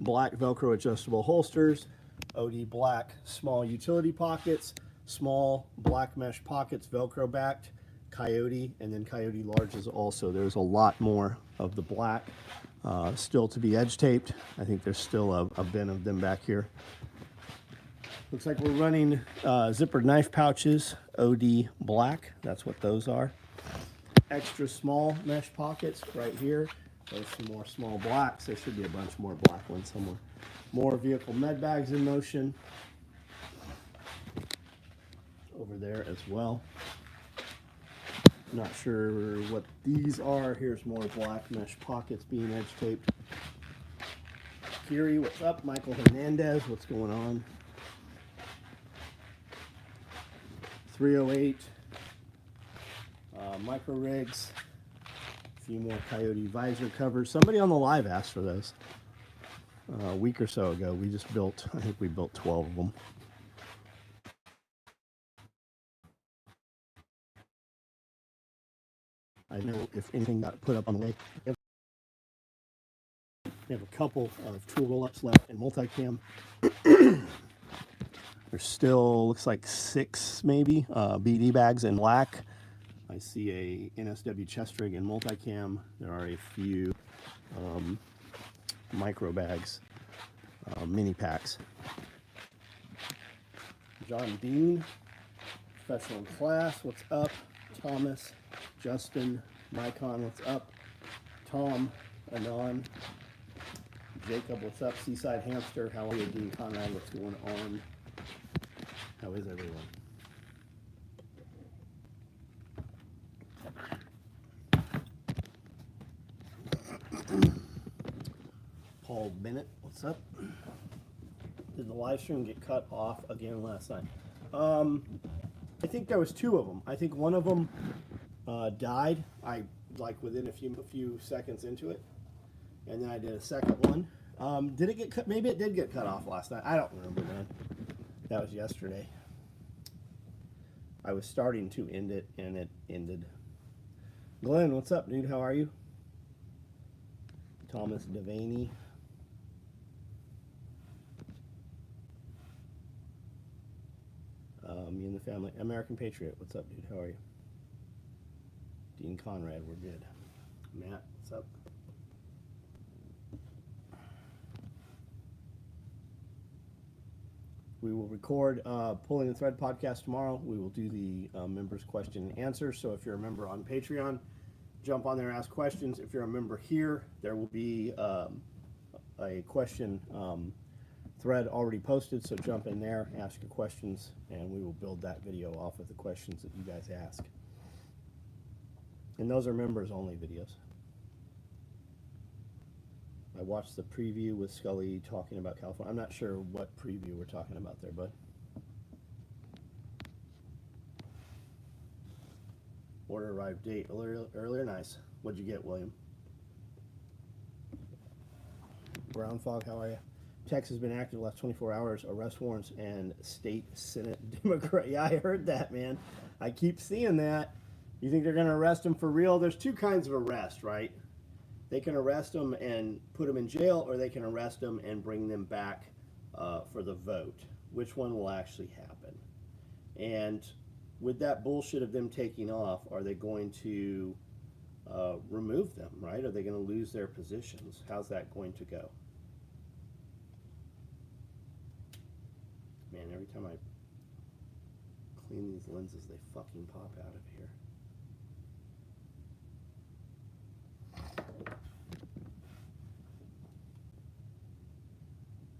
black Velcro adjustable holsters, OD black small utility pockets, small black mesh pockets, Velcro backed, Coyote, and then Coyote larges also. There's a lot more of the black still to be edge taped. I think there's still a bin of them back here. Looks like we're running zippered knife pouches, OD black. That's what those are. Extra small mesh pockets right here. There's some more small blacks. There should be a bunch more black ones somewhere. More vehicle med bags in motion over there as well. Not sure what these are. Here's more black mesh pockets being edge taped. Kiri, what's up? Michael Hernandez, what's going on? 308 micro rigs. A few more Coyote visor covers. Somebody on the live asked for those a week or so ago. We just built, I think we built 12 of them. I know if anything got put up on the way. We have a couple of tool roll-ups left in multicam. There's still, looks like 6 maybe, BD bags in black. I see a NSW chest rig in multicam. There are a few micro bags, mini packs. John Dean, professional in class, what's up? Thomas, Justin, Micon, what's up? Tom, Anon, Jacob, what's up? Seaside Hamster, how are you? Dean Conrad, what's going on? How is everyone? Paul Bennett, what's up? Did the live stream get cut off again last night? I think there was 2 of them. I think one of them died. I like within a few seconds into it, and then I did a second one. Did it get cut? Maybe it did get cut off last night. I don't remember, man. That was yesterday. I was starting to end it, and it ended. Glenn, what's up, dude? How are you? Thomas Devaney. Me and the family. American Patriot, what's up, dude? How are you? Dean Conrad, we're good. Matt, what's up? We will record Pulling the Thread podcast tomorrow. We will do the members question and answer. So if you're a member on Patreon, jump on there, ask questions. If you're a member here, there will be a question thread already posted, so jump in there, ask your questions, and we will build that video off of the questions that you guys ask. And those are members only videos. I watched the preview with Scully talking about California. I'm not sure what preview we're talking about there, bud. Order arrived date earlier. Nice. What'd you get, William? Brown Fog, how are you? Texas has been active the last 24 hours. Arrest warrants and state Senate Democrat. Yeah, I heard that, man. I keep seeing that. You think they're going to arrest him for real? There's 2 kinds of arrest, right? They can arrest them and put them in jail, or they can arrest them and bring them back for the vote. Which one will actually happen? And with that bullshit of them taking off, are they going to remove them, right? Are they going to lose their positions? How's that going to go? Man, every time I clean these lenses, they fucking pop out of here.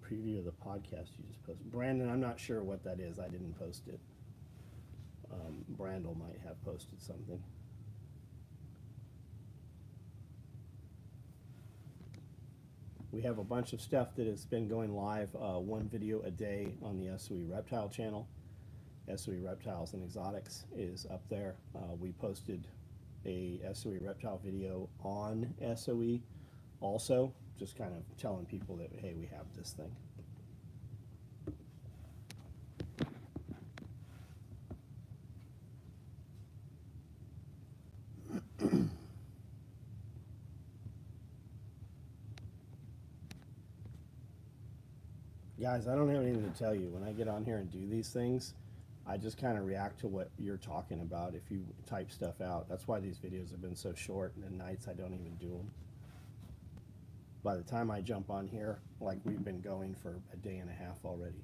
Preview of the podcast you just posted. Brandon, I'm not sure what that is. I didn't post it. Brandel might have posted something. We have a bunch of stuff that has been going live, 1 video a day on the SOE Reptile channel. SOE Reptiles and Exotics is up there. We posted a SOE Reptile video on SOE also, just kind of telling people that, hey, we have this thing. Guys, I don't have anything to tell you. When I get on here and do these things, I just kind of react to what you're talking about if you type stuff out. That's why these videos have been so short, and then nights I don't even do them. By the time I jump on here, like we've been going for a day and a half already.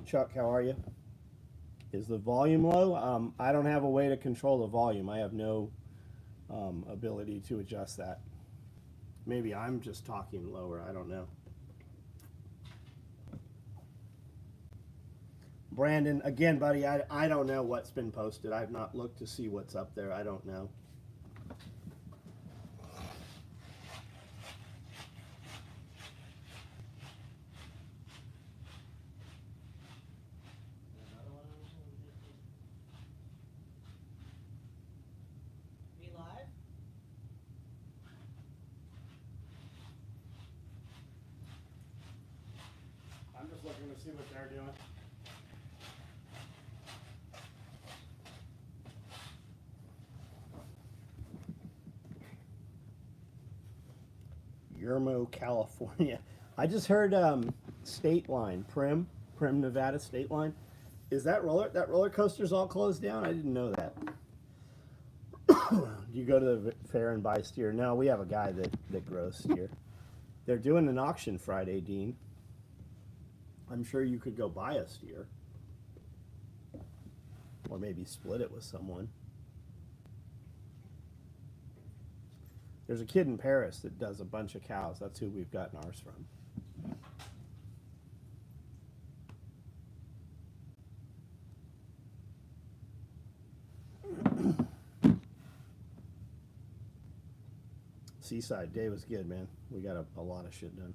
Chuck, how are you? Is the volume low? I don't have a way to control the volume. I have no ability to adjust that. Maybe I'm just talking lower. I don't know. Brandon, again, buddy, I don't know what's been posted. I've not looked to see what's up there. I don't know. I'm just looking to see what they're doing. Yermo, California. I just heard State Line, Prim, Nevada State Line. Is that roller coaster's all closed down? I didn't know that. Do you go to the fair and buy steer? No, we have a guy that grows steer. They're doing an auction Friday, Dean. I'm sure you could go buy a steer. Or maybe split it with someone. There's a kid in Paris that does a bunch of cows. That's who we've gotten ours from. Seaside Day was good, man. We got a lot of shit done.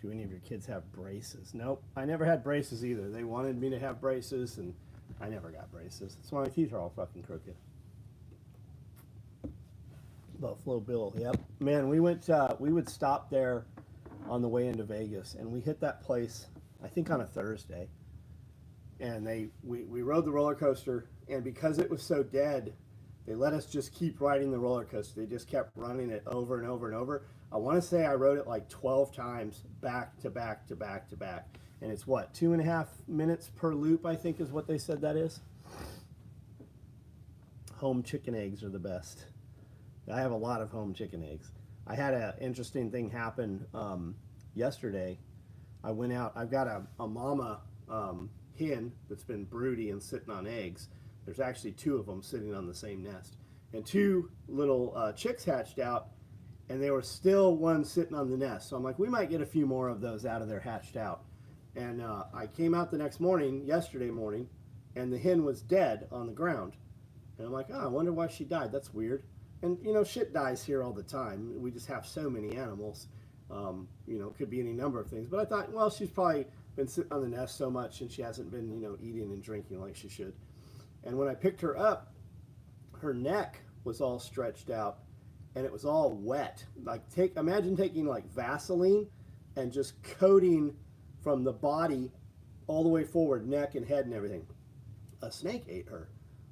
Do any of your kids have braces? Nope. I never had braces either. They wanted me to have braces, and I never got braces. That's why my teeth are all fucking crooked. Buffalo Bill, yep. Man, we would stop there on the way into Vegas, and we hit that place, I think on a Thursday. And we rode the roller coaster, and because it was so dead, they let us just keep riding the roller coaster. They just kept running it over and over and over. I want to say I rode it like 12 times back to back to back to back. And it's what, 2.5 minutes per loop, I think is what they said that is. Home chicken eggs are the best. I have a lot of home chicken eggs. I had an interesting thing happen yesterday. I went out, I've got a mama hen that's been broody and sitting on eggs. There's actually 2 of them sitting on the same nest. And 2 little chicks hatched out, and there was still one sitting on the nest. So I'm like, we might get a few more of those out of there hatched out. And I came out the next morning, yesterday morning, and the hen was dead on the ground. And I'm like, oh, I wonder why she died. That's weird. And, you know, shit dies here all the time. We just have so many animals. You know, it could be any number of things. But I thought, well, she's probably been sitting on the nest so much, and she hasn't been, you know, eating and drinking like she should. And when I picked her up, her neck was all stretched out, and it was all wet. Like, imagine taking like Vaseline and just coating from the body all the way forward, neck and head and everything. A snake ate her.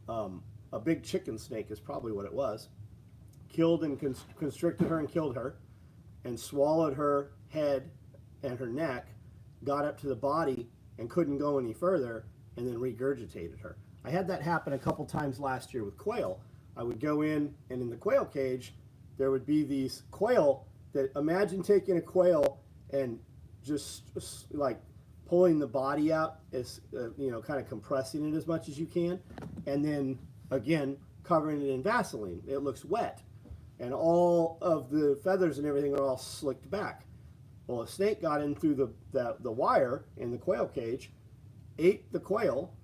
A big chicken snake is probably what it was. Killed and constricted her and killed her, and swallowed her head and her neck, got up to the body and couldn't go any further, and then regurgitated her. I had that happen a couple times last year with quail. I would go in, and in the quail cage, there would be these quail that, imagine taking a quail and just like pulling the body out, as you know, kind of compressing it as much as you can, and then again covering it in Vaseline. It looks wet, and all of the feathers and everything are all slicked back. Well, a snake got in through the wire in the quail cage, ate the quail,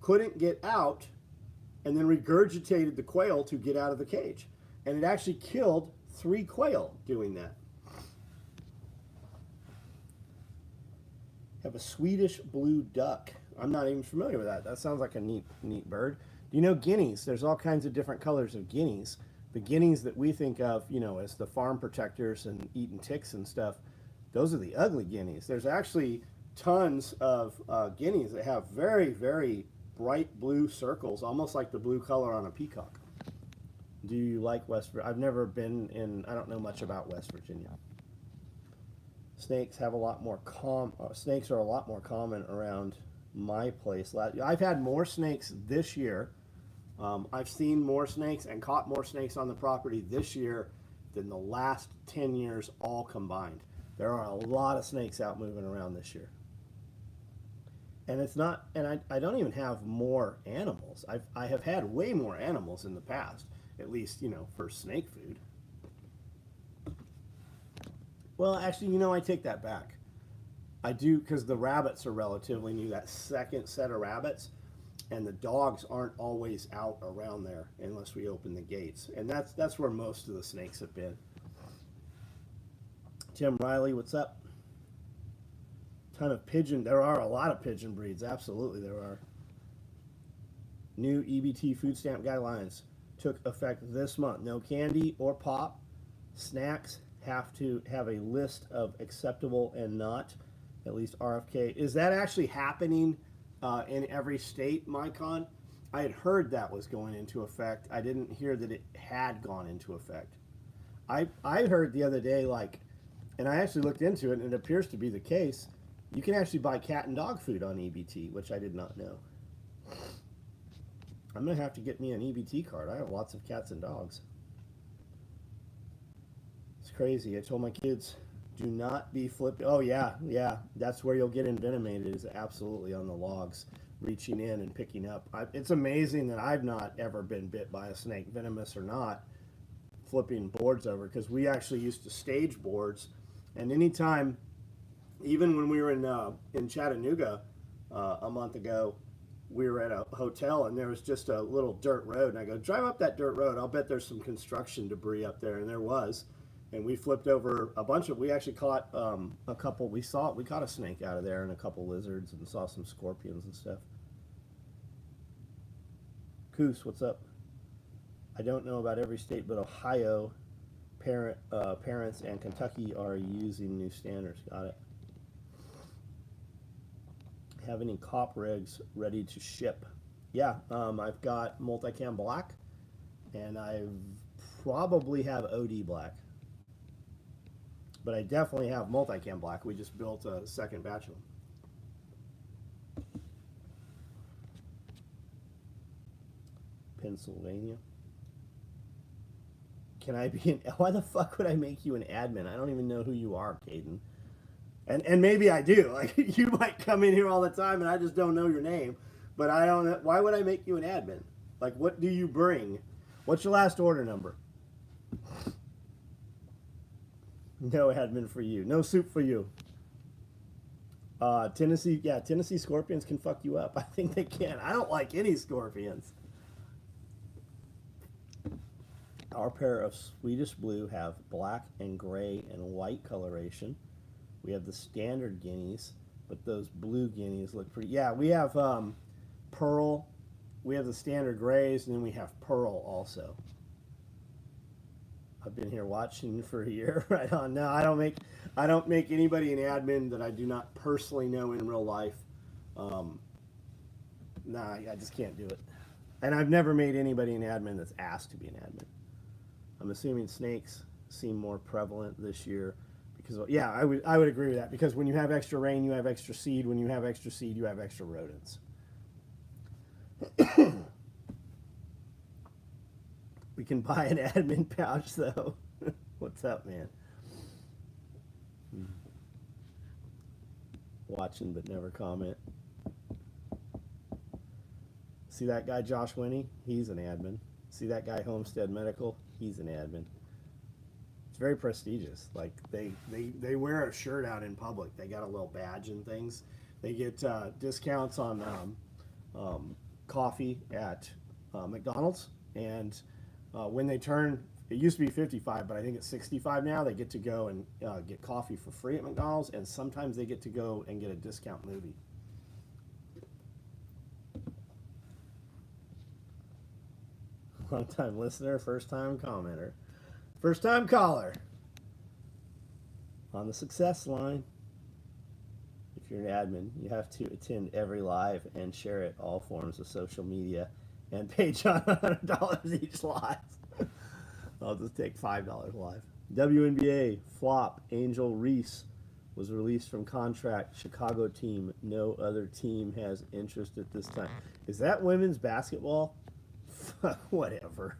couldn't get out, and then regurgitated the quail to get out of the cage. And it actually killed 3 quail doing that. Have a Swedish blue duck. I'm not even familiar with that. That sounds like a neat bird. Do you know guineas? There's all kinds of different colors of guineas. The guineas that we think of, you know, as the farm protectors and eating ticks and stuff, those are the ugly guineas. There's actually tons of guineas that have very, very bright blue circles, almost like the blue color on a peacock. Do you like West Virginia? I've never been in, I don't know much about West Virginia. Snakes have a lot more snakes are a lot more common around my place. I've had more snakes this year. I've seen more snakes and caught more snakes on the property this year than the last 10 years all combined. There are a lot of snakes out moving around this year. And it's not, and I don't even have more animals. I have had way more animals in the past, at least, you know, for snake food. Well, actually, you know, I take that back. I do, because the rabbits are relatively new, that second set of rabbits, and the dogs aren't always out around there unless we open the gates. And that's where most of the snakes have been. Tim Riley, what's up? Ton of pigeon. There are a lot of pigeon breeds. Absolutely, there are. New EBT food stamp guidelines took effect this month. No candy or pop. Snacks have to have a list of acceptable and not, at least RFK. Is that actually happening in every state, Mycon? I had heard that was going into effect. I didn't hear that it had gone into effect. I heard the other day, like, and I actually looked into it, and it appears to be the case. You can actually buy cat and dog food on EBT, which I did not know. I'm going to have to get me an EBT card. I have lots of cats and dogs. It's crazy. I told my kids, do not be flipping. Oh, yeah. That's where you'll get envenomated, is absolutely on the logs, reaching in and picking up. It's amazing that I've not ever been bit by a snake, venomous or not, flipping boards over, because we actually used to stage boards. And anytime, even when we were in Chattanooga a month ago, we were at a hotel and there was just a little dirt road. And I go, drive up that dirt road. I'll bet there's some construction debris up there. And there was. And we flipped over a bunch of, we actually caught a couple, we caught a snake out of there and a couple lizards and saw some scorpions and stuff. Coos, what's up? I don't know about every state, but Ohio parents and Kentucky are using new standards. Got it. Have any cop rigs ready to ship? Yeah, I've got multicam black, and I probably have OD black. But I definitely have multicam black. We just built a second batch of them. Pennsylvania. Can I be an... Why the fuck would I make you an admin? I don't even know who you are, Caden. And maybe I do. Like, you might come in here all the time and I just don't know your name. But I don't know. Why would I make you an admin? Like, what do you bring? What's your last order number? No admin for you. No soup for you. Tennessee scorpions can fuck you up. I think they can. I don't like any scorpions. Our pair of Swedish blue have black and gray and white coloration. We have the standard guineas, but those blue guineas look pretty. Yeah, we have pearl. We have the standard grays, and then we have pearl also. I've been here watching for a year. Right on. No, I don't make anybody an admin that I do not personally know in real life. Nah, I just can't do it. And I've never made anybody an admin that's asked to be an admin. I'm assuming snakes seem more prevalent this year because, yeah, I would agree with that, because when you have extra rain, you have extra seed. When you have extra seed, you have extra rodents. We can buy an admin pouch, though. What's up, man? Watching but never comment. See that guy, Josh Winnie? He's an admin. See that guy, Homestead Medical? He's an admin. It's very prestigious. Like, they wear a shirt out in public. They got a little badge and things. They get discounts on coffee at McDonald's. And when they turn, it used to be 55, but I think it's 65 now, they get to go and get coffee for free at McDonald's. And sometimes they get to go and get a discount movie. Long time listener, first time commenter, first time caller on the success line. If you're an admin, you have to attend every live and share it all forms of social media and pay John $100 each live. I'll just take $5 live. WNBA flop Angel Reese was released from contract. Chicago team. No other team has interest at this time. Is that women's basketball? Whatever.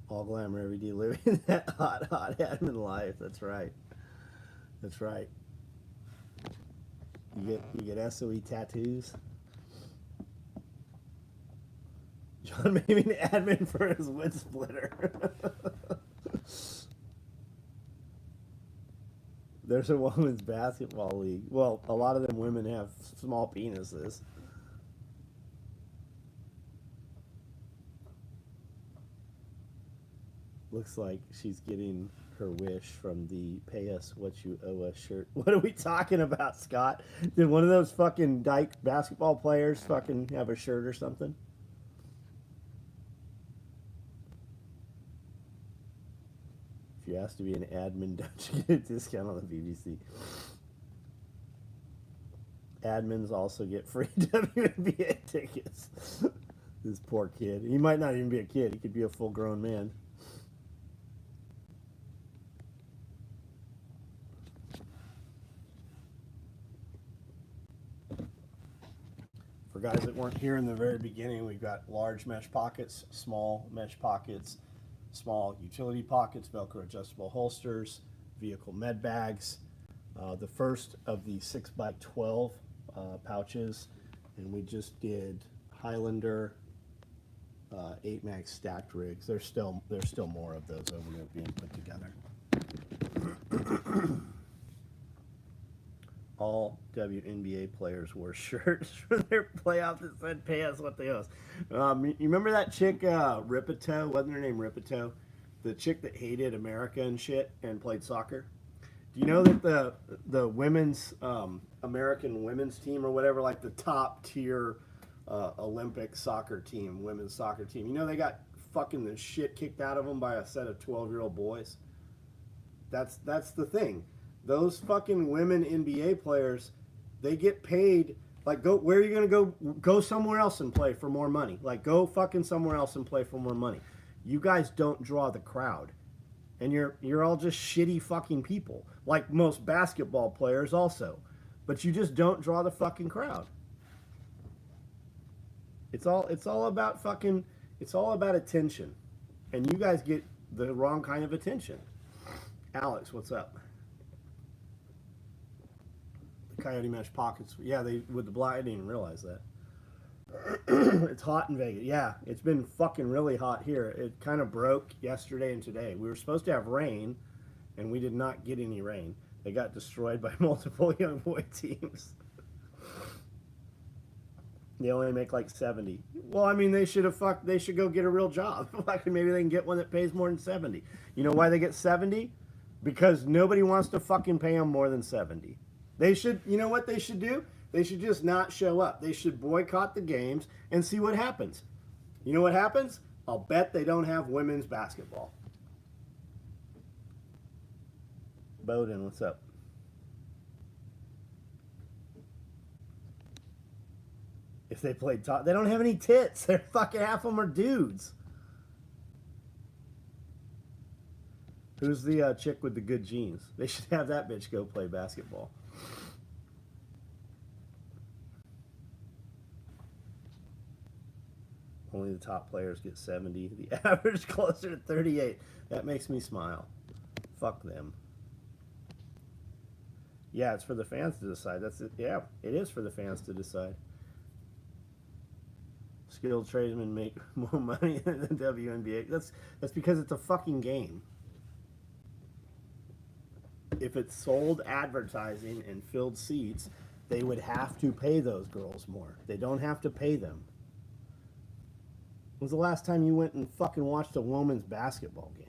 All glamour every day, living that hot admin life. That's right. That's right. You get SOE tattoos. John made me an admin for his wood splitter. There's a women's basketball league. Well, a lot of them women have small penises. Looks like she's getting her wish from the pay us what you owe us shirt. What are we talking about, Scott? Did one of those fucking dyke basketball players fucking have a shirt or something? If you ask to be an admin, don't you get a discount on the BBC? Admins also get free WNBA tickets. This poor kid. He might not even be a kid. He could be a full-grown man. For guys that weren't here in the very beginning, we've got large mesh pockets, small mesh pockets, small utility pockets, Velcro adjustable holsters, vehicle med bags. The first of the 6x12 pouches, and we just did Highlander 8 max stacked rigs. There's still more of those over there being put together. All WNBA players wore shirts for their playoffs that said "Pay us what they owe us." You remember that chick, Ripito? Wasn't her name Ripito? The chick that hated America and shit and played soccer. Do you know that the women's American women's team or whatever, like the top tier Olympic soccer team, women's soccer team? You know they got fucking the shit kicked out of them by a set of 12-year-old boys. That's the thing. Those fucking women NBA players, they get paid. Like, where are you going to go? Go somewhere else and play for more money. Like, go fucking somewhere else and play for more money. You guys don't draw the crowd. And you're all just shitty fucking people. Like most basketball players also. But you just don't draw the fucking crowd. It's all about fucking, it's all about attention. And you guys get the wrong kind of attention. Alex, what's up? Coyote mesh pockets. Yeah, they with the black. I didn't even realize that. It's hot in Vegas. Yeah, it's been fucking really hot here. It kind of broke yesterday and today. We were supposed to have rain, and we did not get any rain. They got destroyed by multiple young boy teams. They only make like 70. Well, I mean, they should go get a real job. Like maybe they can get one that pays more than 70. You know why they get 70? Because nobody wants to fucking pay them more than 70. They should, you know what they should do? They should just not show up. They should boycott the games and see what happens. You know what happens? I'll bet they don't have women's basketball. Bowden, what's up? If they played top, they don't have any tits. They're fucking half of them are dudes. Who's the chick with the good jeans? They should have that bitch go play basketball. Only the top players get 70. The average closer to 38. That makes me smile. Fuck them. Yeah, it's for the fans to decide. That's it. Yeah, it is for the fans to decide. Skilled tradesmen make more money than the WNBA. That's because it's a fucking game. If it sold advertising and filled seats, they would have to pay those girls more. They don't have to pay them. When was the last time you went and fucking watched a women's basketball game?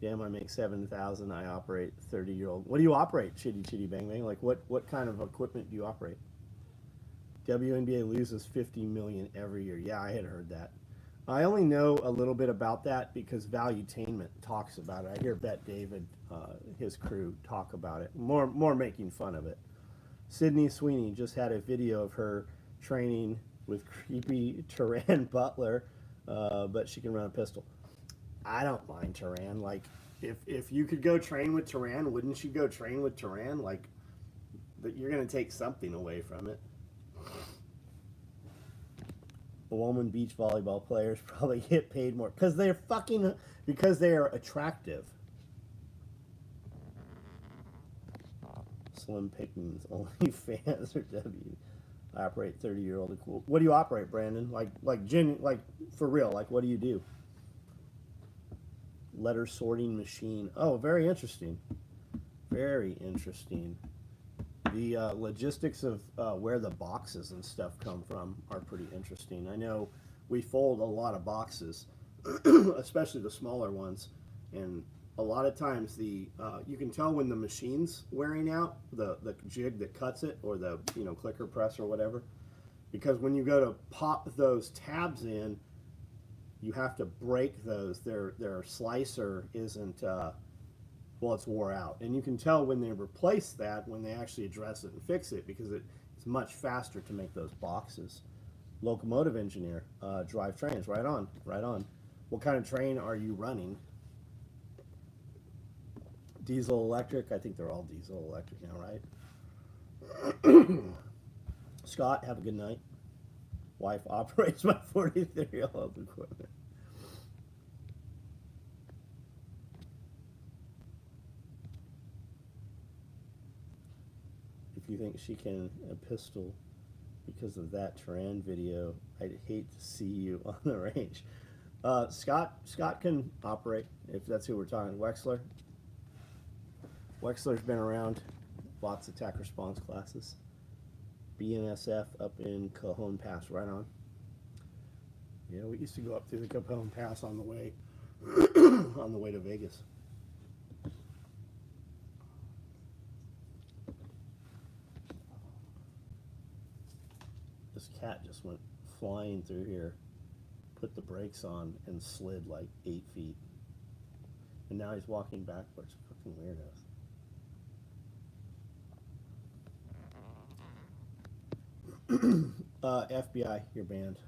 Damn, I make $7,000. I operate 30-year-old. What do you operate, Chitty Bang Bang? Like what kind of equipment do you operate? WNBA loses $50 million every year. Yeah, I had heard that. I only know a little bit about that because Valuetainment talks about it. I hear Bet David, his crew, talk about it. More making fun of it. Sydney Sweeney just had a video of her training with creepy Turan Butler, but she can run a pistol. I don't mind Turan. Like, if you could go train with Turan, wouldn't you go train with Turan? Like, you're going to take something away from it. Woman beach volleyball players probably get paid more because they are attractive. Slim pickings, only fans or W. I operate 30-year-old. Cool. What do you operate, Brandon? Like for real? Like, what do you do? Letter sorting machine. Oh, very interesting. Very interesting. The logistics of where the boxes and stuff come from are pretty interesting. I know we fold a lot of boxes, especially the smaller ones, and a lot of times you can tell when the machine's wearing out, the jig that cuts it, or the clicker press or whatever, because when you go to pop those tabs in, you have to break those. Their slicer isn't well, it's wore out, and you can tell when they replace that, when they actually address it and fix it, because it's much faster to make those boxes. Locomotive engineer, drive trains. Right on, right on. What kind of train are you running? Diesel, electric? I think they're all diesel, electric now, right? Scott, have a good night. Wife operates my 43-year-old equipment. If you think she can a pistol because of that Turan video, I'd hate to see you on the range. Scott can operate, if that's who we're talking. Wexler's been around, lots of attack response classes. BNSF up in Cajon Pass, right on. Yeah, we used to go up through the Cajon Pass on the way on the way to Vegas. This cat just went flying through here, put the brakes on, and slid like 8 feet. And now he's walking backwards. Fucking weirdos. FBI, you're banned.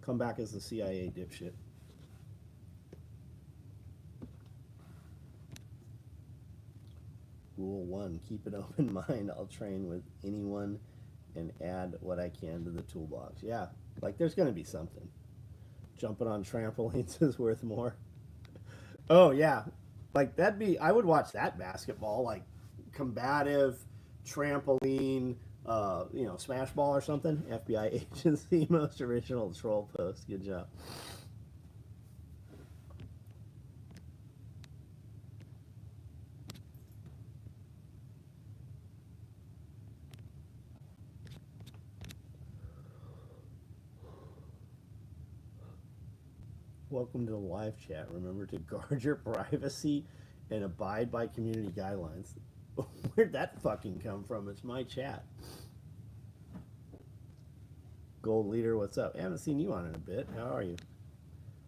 Come back as the CIA, dipshit. Rule 1, keep an open mind. I'll train with anyone and add what I can to the toolbox. Yeah, like there's going to be something. Jumping on trampolines is worth more. Oh, yeah. Like I would watch that basketball, like combative, trampoline, smash ball or something. FBI agency, most original troll post. Good job. Welcome to the live chat. Remember to guard your privacy and abide by community guidelines. Where'd that fucking come from? It's my chat. Gold Leader, what's up? I haven't seen you on in a bit. How are you?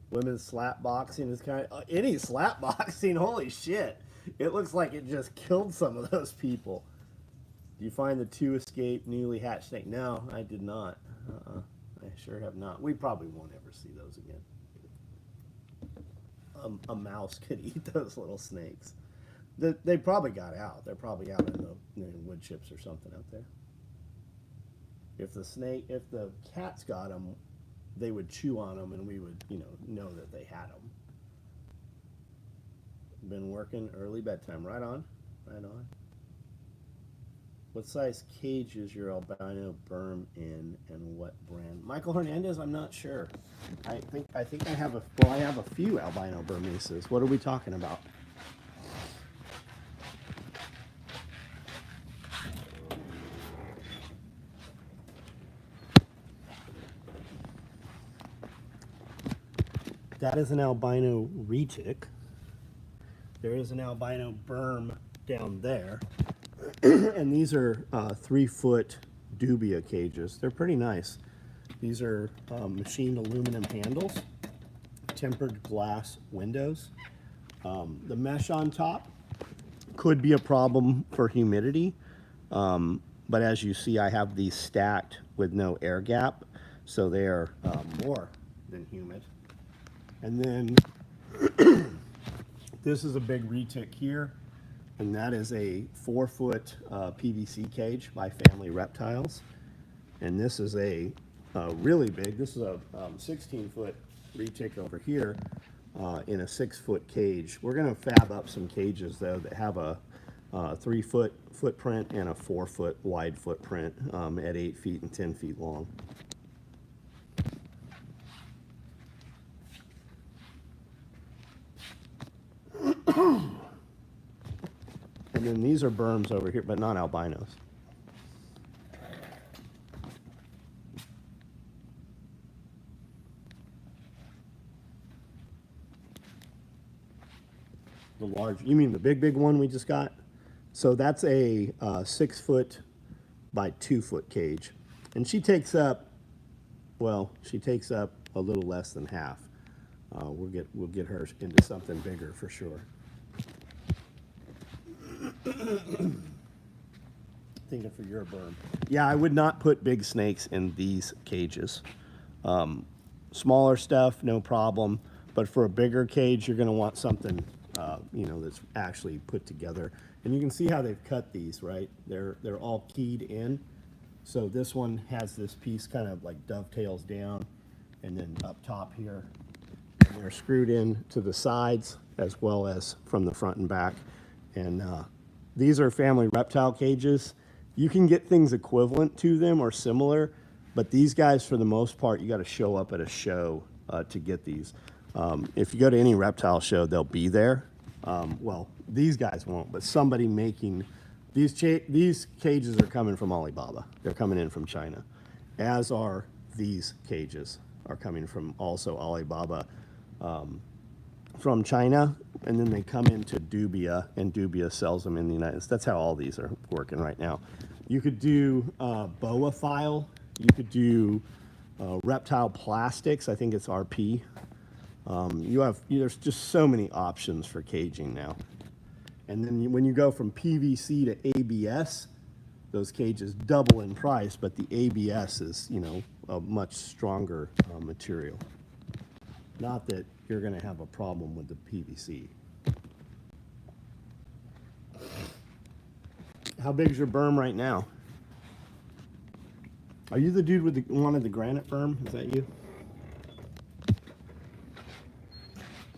Women's slap boxing is kind of... any slap boxing? Holy shit. It looks like it just killed some of those people. Do you find the 2 escaped newly hatched snake? No, I did not. I sure have not. We probably won't ever see those again. A mouse could eat those little snakes. They probably got out. They're probably out in the wood chips or something out there. If the cats got them, they would chew on them, and we would, know that they had them. Been working early bedtime. Right on, right on. What size cage is your albino berm in, and what brand? Michael Hernandez, I'm not sure. I think I have a few albino Burmese. What are we talking about? That is an albino retic. There is an albino berm down there. And these are 3-foot dubia cages. They're pretty nice. These are machined aluminum handles, tempered glass windows. The mesh on top could be a problem for humidity, but as you see, I have these stacked with no air gap, so they are more than humid. And then this is a big retic here, and that is a 4-foot PVC cage by Family Reptiles. And this is a really big, this is a 16-foot retic over here in a 6-foot cage. We're going to fab up some cages, though, that have a 3-foot footprint and a 4-foot wide footprint at 8 feet and 10 feet long. And then these are berms over here, but not albinos. The large, you mean the big one we just got? So that's a 6-foot by 2-foot cage. And she takes up, well, she takes up a little less than half. We'll get her into something bigger for sure. Thinking for your berm. Yeah, I would not put big snakes in these cages. Smaller stuff, no problem. But for a bigger cage, you're going to want something, you know, that's actually put together. And you can see how they've cut these, right? They're all keyed in. So this one has this piece kind of like dovetails down, and then up top here. And they're screwed in to the sides as well as from the front and back. And these are Family Reptile cages. You can get things equivalent to them or similar, but these guys, for the most part, you got to show up at a show to get these. If you go to any reptile show, they'll be there. Well, these guys won't, but somebody making these cages are coming from Alibaba. They're coming in from China, as are these cages are coming from also Alibaba from China, and then they come into Dubia, and Dubia sells them in the United States. That's how all these are working right now. You could do boa file. You could do reptile plastics. I think it's RP. There's just so many options for caging now. And then when you go from PVC to ABS, those cages double in price, but the ABS is, you know, a much stronger material. Not that you're going to have a problem with the PVC. How big is your berm right now? Are you the dude with the one of the granite berm? Is that you?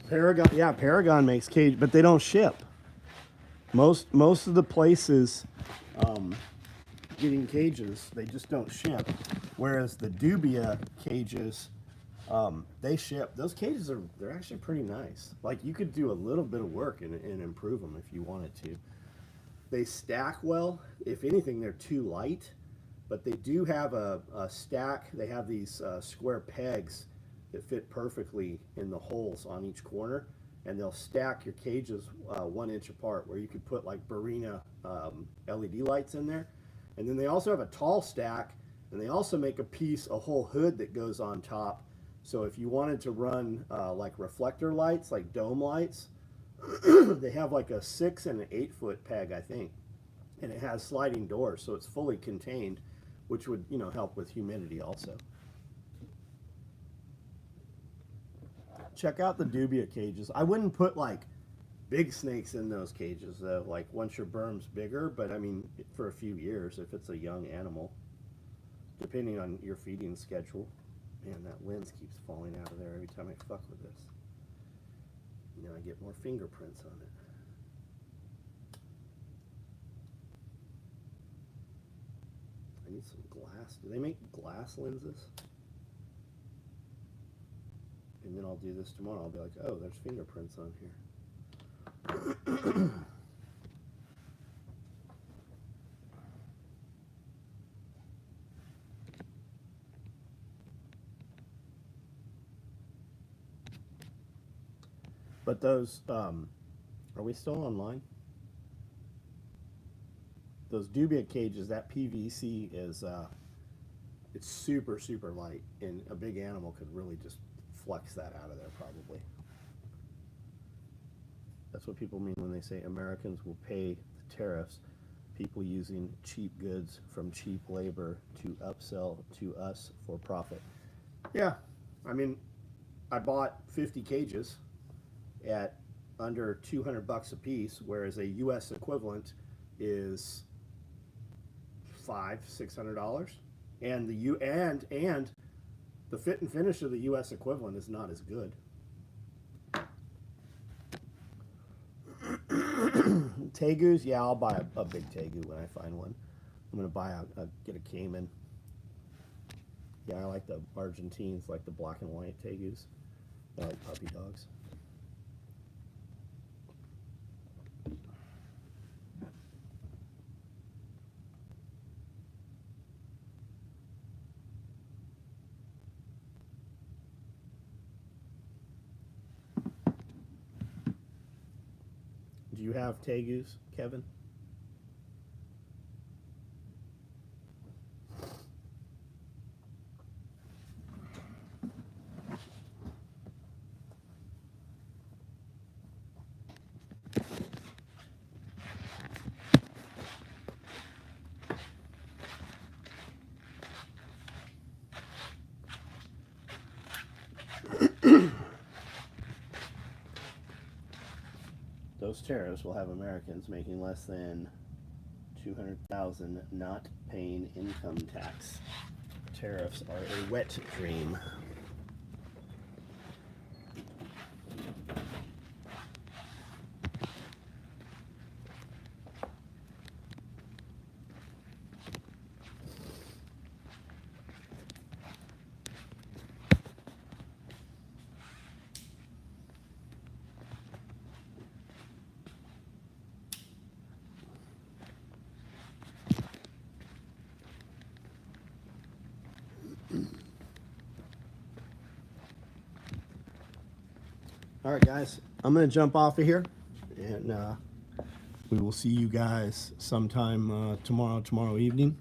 Paragon, yeah, Paragon makes cage, but they don't ship. Most of the places getting cages, they just don't ship. Whereas the Dubia cages, they ship. Those cages they're actually pretty nice. Like, you could do a little bit of work and improve them if you wanted to. They stack well. If anything, they're too light, but they do have a stack. They have these square pegs that fit perfectly in the holes on each corner, and they'll stack your cages 1 inch apart, where you could put like Barina LED lights in there. And then they also have a tall stack, and they also make a whole hood that goes on top. So if you wanted to run like reflector lights, like dome lights, they have like a 6 and an 8 foot peg, I think, and it has sliding doors, so it's fully contained, which would, you know, help with humidity also. Check out the Dubia cages. I wouldn't put like big snakes in those cages though, like once your berm's bigger, but I mean for a few years if it's a young animal, depending on your feeding schedule. Man, that lens keeps falling out of there every time I fuck with this. You know, I get more fingerprints on it. I need some glass. Do they make glass lenses? And then I'll do this tomorrow. I'll be like, oh, there's fingerprints on here. But those, are we still online? those dubia cages, that PVC is it's super, super light, and a big animal could really just flex that out of there probably. That's what people mean when they say Americans will pay the tariffs. People using cheap goods from cheap labor to upsell to us for profit. Yeah, I mean, I bought 50 cages at under $200 a piece, whereas a U.S. equivalent is $500-600, and the fit and finish of the U.S. equivalent is not as good. Tegus, yeah, I'll buy a big tegu when I find one. I'm gonna buy get a Cayman. Yeah, I like the Argentines, like the black and white tegus. I like puppy dogs. Do you have tegus, Kevin? Those tariffs will have Americans making less than $200,000 not paying income tax. Tariffs are a wet dream. All right, guys, I'm going to jump off of here, and we will see you guys sometime tomorrow evening.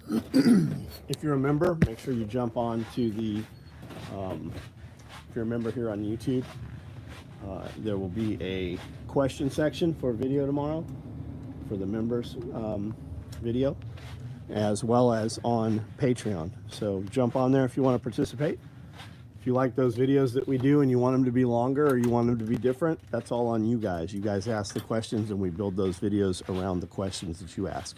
If you're a member, make sure you jump on to the, if you're a member here on YouTube, there will be a question section for video tomorrow for the members video, as well as on Patreon. So jump on there if you want to participate. If you like those videos that we do and you want them to be longer or you want them to be different, that's all on you guys. You guys ask the questions and we build those videos around the questions that you ask.